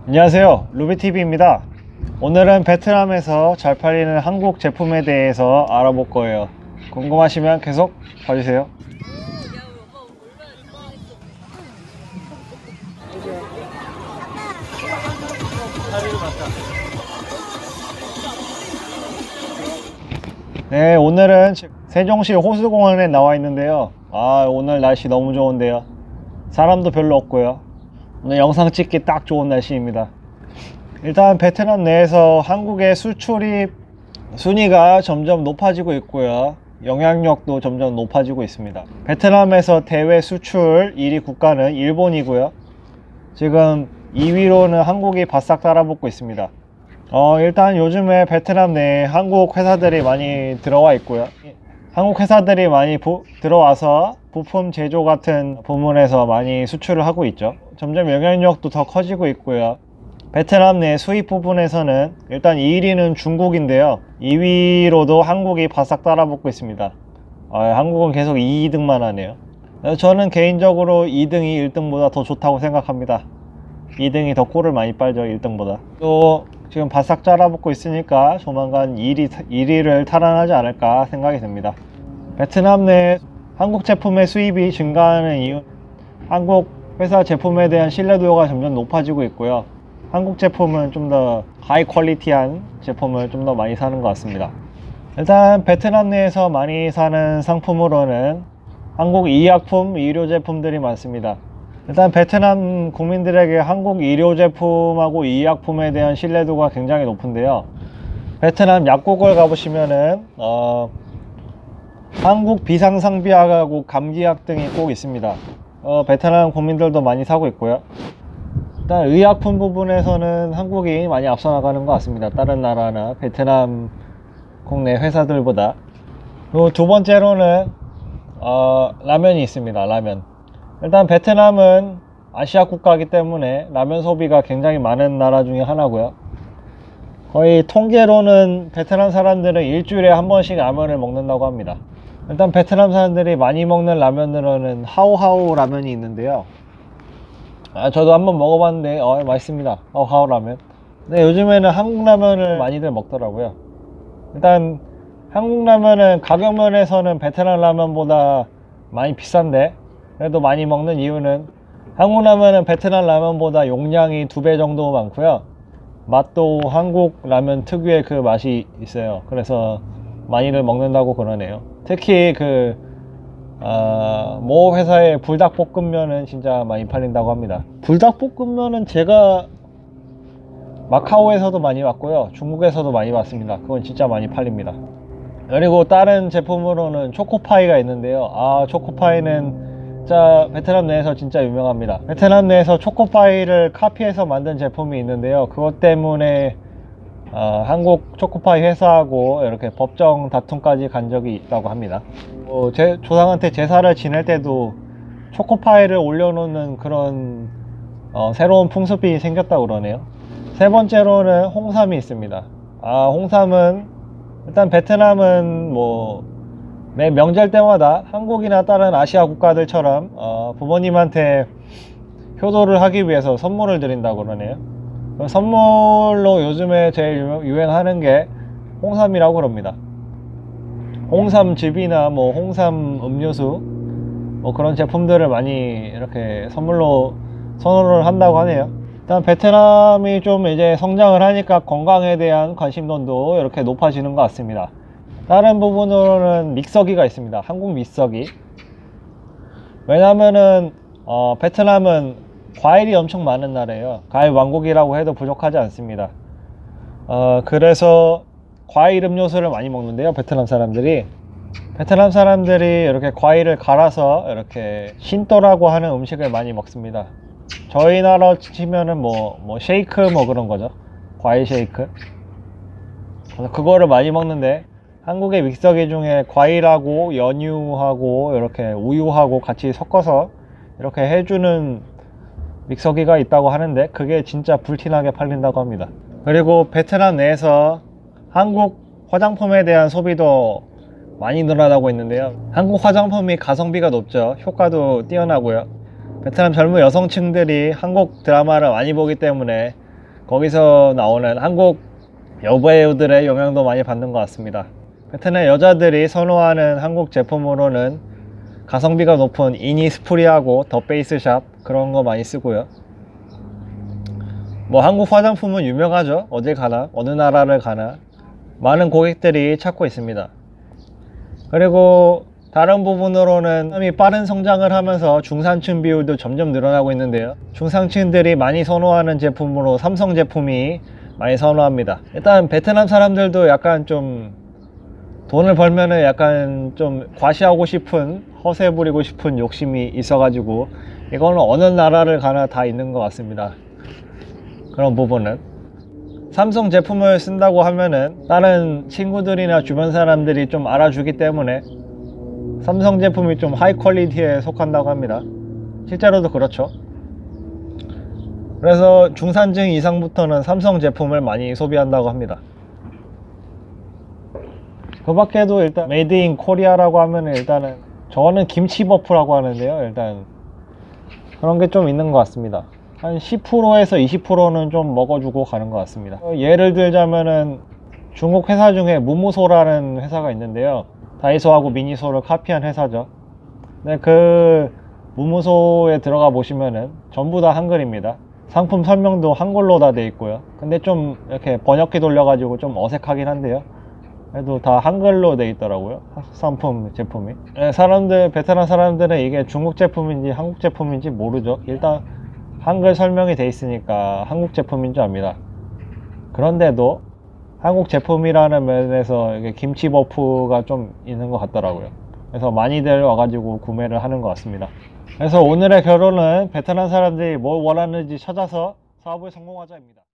안녕하세요, 루비TV입니다. 오늘은 베트남에서 잘 팔리는 한국 제품에 대해서 알아볼 거예요. 궁금하시면 계속 봐주세요. 네, 오늘은 세종시 호수공원에 나와 있는데요. 오늘 날씨 너무 좋은데요. 사람도 별로 없고요. 오늘 영상 찍기 딱 좋은 날씨입니다. 일단 베트남 내에서 한국의 수출입 순위가 점점 높아지고 있고요. 영향력도 점점 높아지고 있습니다. 베트남에서 대외 수출 1위 국가는 일본이고요. 지금 2위로는 한국이 바싹 따라붙고 있습니다. 일단 요즘에 베트남 내에 한국 회사들이 많이 들어와 있고요. 한국 회사들이 많이 들어와서 부품 제조 같은 부문에서 많이 수출을 하고 있죠. 점점 영향력도 더 커지고 있고요. 베트남 내 수입 부분에서는 일단 1위는 중국인데요. 2위로도 한국이 바싹 따라붙고 있습니다. 한국은 계속 2등만 하네요. 저는 개인적으로 2등이 1등보다 더 좋다고 생각합니다. 2등이 더 꼴을 많이 빨죠, 1등보다. 또 지금 바싹 따라붙고 있으니까 조만간 1위를 탈환하지 않을까 생각이 듭니다. 베트남 내 한국 제품의 수입이 증가하는 이유는 한국 회사 제품에 대한 신뢰도가 점점 높아지고 있고요. 한국 제품은 좀 더 하이 퀄리티한 제품을 좀 더 많이 사는 것 같습니다. 일단 베트남 내에서 많이 사는 상품으로는 한국 의약품, 의료 제품들이 많습니다. 일단 베트남 국민들에게 한국 의료 제품하고 의약품에 대한 신뢰도가 굉장히 높은데요. 베트남 약국을 가보시면은 한국 비상상비약하고 감기약 등이 꼭 있습니다. 베트남 국민들도 많이 사고 있고요. 일단 의약품 부분에서는 한국이 많이 앞서 나가는 것 같습니다. 다른 나라나 베트남 국내 회사들보다. 그리고 두 번째로는 라면이 있습니다. 라면. 일단 베트남은 아시아 국가이기 때문에 라면 소비가 굉장히 많은 나라 중에 하나고요. 거의 통계로는 베트남 사람들은 일주일에 한 번씩 라면을 먹는다고 합니다. 일단 베트남 사람들이 많이 먹는 라면으로는 하오하오 라면이 있는데요. 저도 한번 먹어봤는데 맛있습니다. 하오하오 라면. 근데 요즘에는 한국 라면을 많이들 먹더라고요. 일단 한국 라면은 가격 면에서는 베트남 라면보다 많이 비싼데, 그래도 많이 먹는 이유는 한국 라면은 베트남 라면보다 용량이 2배 정도 많고요. 맛도 한국 라면 특유의 그 맛이 있어요. 그래서 많이들 먹는다고 그러네요. 특히 모 회사의 불닭볶음면은 진짜 많이 팔린다고 합니다. 불닭볶음면은 제가 마카오에서도 많이 봤고요, 중국에서도 많이 봤습니다. 그건 진짜 많이 팔립니다. 그리고 다른 제품으로는 초코파이가 있는데요. 초코파이는 진짜 베트남 내에서 진짜 유명합니다. 베트남 내에서 초코파이를 카피해서 만든 제품이 있는데요. 그것 때문에 한국 초코파이 회사하고 이렇게 법정 다툼까지 간 적이 있다고 합니다. 제 조상한테 제사를 지낼 때도 초코파이를 올려놓는 그런 새로운 풍습이 생겼다고 그러네요. 세 번째로는 홍삼이 있습니다. 홍삼은 일단 베트남은 매 명절 때마다 한국이나 다른 아시아 국가들처럼 부모님한테 효도를 하기 위해서 선물을 드린다고 그러네요. 선물로 요즘에 제일 유행하는 게 홍삼이라고 그럽니다. 홍삼즙이나 홍삼 음료수 그런 제품들을 많이 이렇게 선물로 선호를 한다고 하네요. 일단 베트남이 좀 이제 성장을 하니까 건강에 대한 관심도도 이렇게 높아지는 것 같습니다. 다른 부분으로는 믹서기가 있습니다. 한국 믹서기. 왜냐면은 베트남은 과일이 엄청 많은 나라예요. 과일 왕국이라고 해도 부족하지 않습니다. 그래서 과일 음료수를 많이 먹는데요. 베트남 사람들이 이렇게 과일을 갈아서 이렇게 신또라고 하는 음식을 많이 먹습니다. 저희 나라 치면은 쉐이크 그런 거죠. 과일 쉐이크. 그래서 그거를 많이 먹는데, 한국의 믹서기 중에 과일하고 연유하고 이렇게 우유하고 같이 섞어서 이렇게 해주는 믹서기가 있다고 하는데, 그게 진짜 불티나게 팔린다고 합니다. 그리고 베트남 내에서 한국 화장품에 대한 소비도 많이 늘어나고 있는데요. 한국 화장품이 가성비가 높죠. 효과도 뛰어나고요. 베트남 젊은 여성층들이 한국 드라마를 많이 보기 때문에 거기서 나오는 한국 여배우들의 영향도 많이 받는 것 같습니다. 베트남 여자들이 선호하는 한국 제품으로는 가성비가 높은 이니스프리하고 더 페이스샵 그런 거 많이 쓰고요. 뭐 한국 화장품은 유명하죠. 어딜 가나 어느 나라를 가나 많은 고객들이 찾고 있습니다. 그리고 다른 부분으로는 베트남이 빠른 성장을 하면서 중산층 비율도 점점 늘어나고 있는데요. 중산층들이 많이 선호하는 제품으로 삼성 제품이 많이 선호합니다. 일단 베트남 사람들도 약간 좀 돈을 벌면은 약간 좀 과시하고 싶은, 허세 부리고 싶은 욕심이 있어가지고 이거는 어느 나라를 가나 다 있는 것 같습니다. 그런 부분은 삼성 제품을 쓴다고 하면은 다른 친구들이나 주변 사람들이 좀 알아주기 때문에 삼성 제품이 좀 하이 퀄리티에 속한다고 합니다. 실제로도 그렇죠. 그래서 중산층 이상부터는 삼성 제품을 많이 소비한다고 합니다. 그 밖에도 일단 메이드 인 코리아라고 하면 일단은 저는 김치 버프라고 하는데요. 일단 그런 게 좀 있는 것 같습니다. 한 10%에서 20%는 좀 먹어주고 가는 것 같습니다. 예를 들자면은 중국 회사 중에 무무소라는 회사가 있는데요. 다이소하고 미니소를 카피한 회사죠. 근데 그 무무소에 들어가 보시면은 전부 다 한글입니다. 상품 설명도 한글로 다 돼 있고요. 근데 좀 이렇게 번역기 돌려가지고 좀 어색하긴 한데요. 그래도 다 한글로 돼 있더라고요. 상품 제품이. 베트남 사람들은 이게 중국 제품인지 한국 제품인지 모르죠. 일단 한글 설명이 돼 있으니까 한국 제품인 줄 압니다. 그런데도 한국 제품이라는 면에서 이게 김치 버프가 좀 있는 것 같더라고요. 그래서 많이들 와가지고 구매를 하는 것 같습니다. 그래서 오늘의 결론은 베트남 사람들이 뭘 원하는지 찾아서 사업을 성공하자입니다.